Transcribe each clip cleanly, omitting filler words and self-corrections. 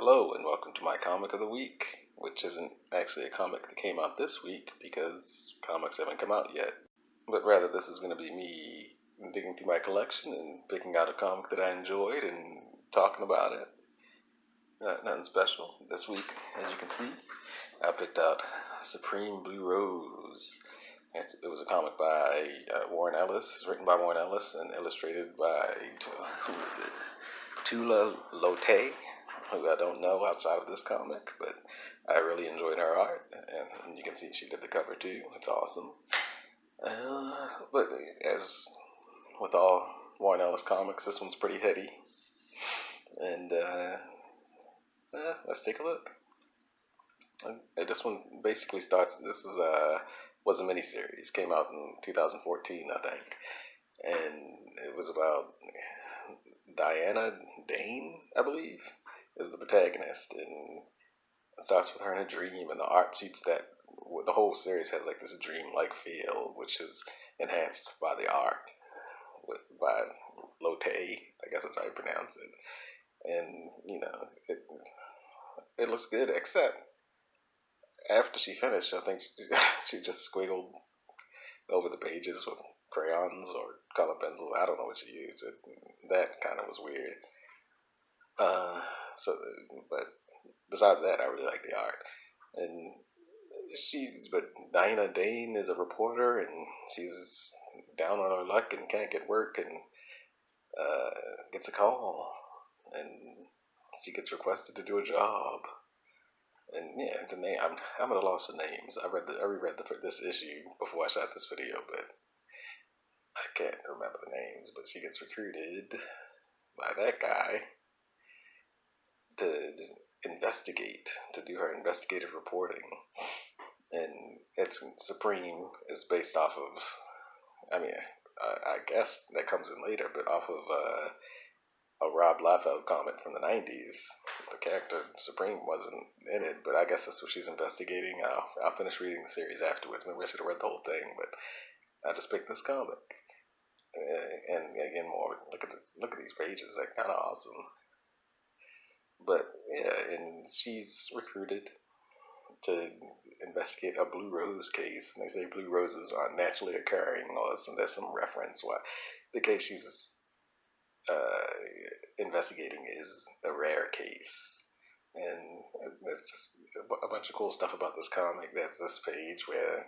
Hello and welcome to my comic of the week, which isn't actually a comic that came out this week because comics haven't come out yet, but rather this is going to be me digging through my collection and picking out a comic that I enjoyed and talking about it. Nothing special. This week, as you can see, I picked out Supreme Blue Rose. It was a comic by Warren Ellis, written by Warren Ellis and illustrated by, who is it? Tula Lotay, who I don't know outside of this comic, but I really enjoyed her art, and you can see she did the cover too. It's awesome. But as with all Warren Ellis comics, this one's pretty heady, and let's take a look. This one basically starts. This is was a miniseries, came out in 2014, I think, and it was about Diana Dane, I believe, is the protagonist, and it starts with her in a dream, and the art suits that. The whole series has like this dream-like feel, which is enhanced by the art by Lotte, I guess that's how you pronounce it, and it looks good, except after she finished, I think she just squiggled over the pages with crayons or color pencils. I don't know what she used. That kind of was weird. Uh, but besides that, I really like the art. And but Diana Dane is a reporter, and she's down on her luck and can't get work, and gets a call, and she gets requested to do a job. And yeah, the name I'm at a loss for names. I reread this issue before I shot this video, but I can't remember the names. But she gets recruited by that guy to investigate, to do her investigative reporting, and it's Supreme is based off of. I mean, I guess that comes in later, but off of a Rob Liefeld comic from the '90s. The character Supreme wasn't in it, but I guess that's what she's investigating. I'll finish reading the series afterwards. Maybe I should have read the whole thing, but I just picked this comic. And again, more look at these pages. They're kind of awesome. But yeah, and she's recruited to investigate a blue rose case. And they say blue roses aren't naturally occurring, or there's some reference why the case she's investigating is a rare case. And there's just a bunch of cool stuff about this comic. There's this page where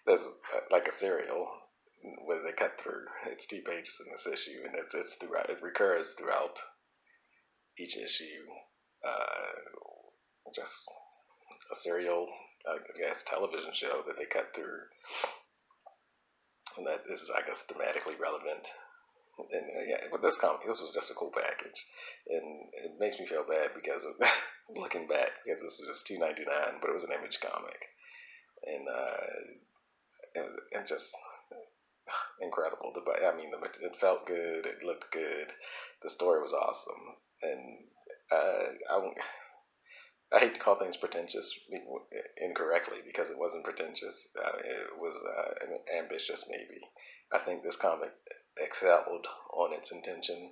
there's like a serial where they cut through. It's 2 pages in this issue, and it's throughout. It recurs throughout each issue. Just a serial, I guess, television show that they cut through, and that is, I guess, thematically relevant. And yeah, but this was just a cool package, and it makes me feel bad because of looking back, because this was just $2.99, but it was an Image comic, and just incredible. I mean, it felt good, it looked good, the story was awesome, and I hate to call things pretentious incorrectly because it wasn't pretentious. It was ambitious, maybe. I think this comic excelled on its intention,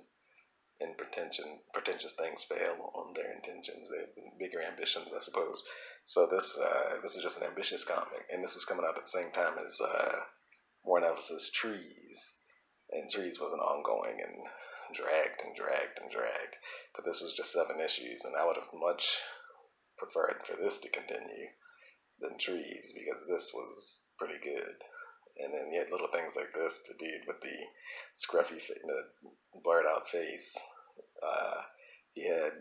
and pretentious things fail on their intentions. They have bigger ambitions, I suppose. So this is just an ambitious comic, and this was coming out at the same time as Warren Ellis's Trees, and Trees was an ongoing and dragged and dragged and dragged. But this was just 7 issues, and I would have much preferred for this to continue than Trees, because this was pretty good. And then yet little things like this, the dude with the scruffy, the blurred out face, he had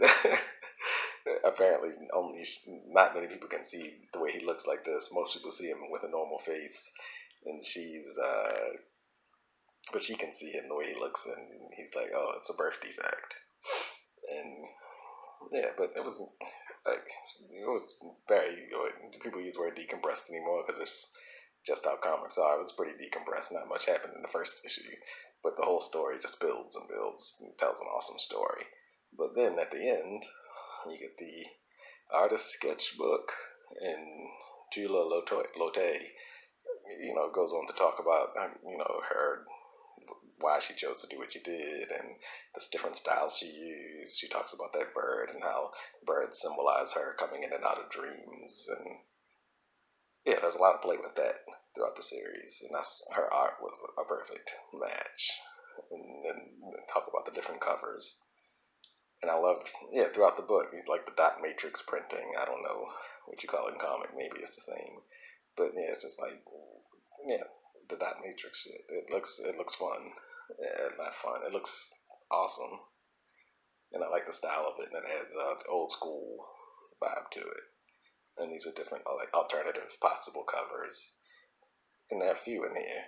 apparently only not many people can see the way he looks like this. Most people see him with a normal face, and but she can see him the way he looks, and he's like, oh, it's a birth defect. And yeah, but it was very good. People use the word decompressed anymore because it's just how comics are. It was pretty decompressed. Not much happened in the first issue, but the whole story just builds and builds and tells an awesome story. But then at the end, you get the artist sketchbook, and Tula Lotte, goes on to talk about, her why she chose to do what she did and the different styles she used. She talks about that bird and how birds symbolize her coming in and out of dreams. And yeah, there's a lot of play with that throughout the series. And that's her art was a perfect match. And then talk about the different covers. And I loved, yeah, throughout the book, like the dot matrix printing. I don't know what you call it in comic. Maybe it's the same. But yeah, it's just like, yeah, the dot matrix shit. It looks fun. Yeah, not fun. It looks awesome, and I like the style of it, and it adds an old school vibe to it. And these are different, like alternative possible covers, and there are a few in here.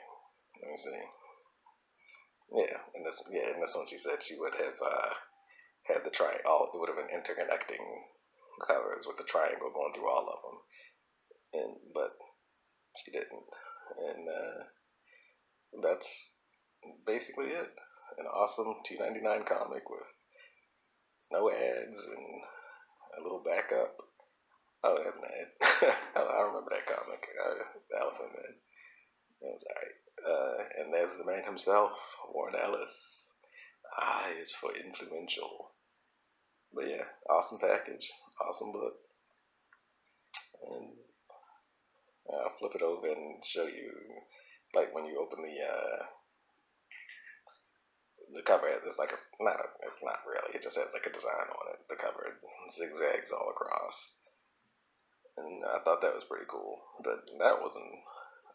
Let me see. In this one, she said she would have had the triangle. It would have been interconnecting covers with the triangle going through all of them, but she didn't, and that's basically it. An awesome $2.99 comic with no ads and a little backup. Oh, that's an ad. I remember that comic, the Elephant Man. That was alright. And there's the man himself, Warren Ellis. Eyes for influential. But yeah, awesome package, awesome book. And I'll flip it over and show you, like when you open the cover, it's like not really. It just has like a design on it. The cover zigzags all across, and I thought that was pretty cool. But that was an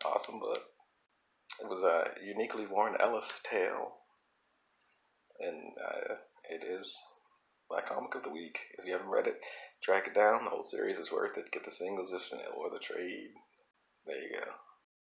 awesome book. It was a uniquely Warren Ellis tale, and it is my comic of the week. If you haven't read it, track it down. The whole series is worth it. Get the singles or the trade. There you go.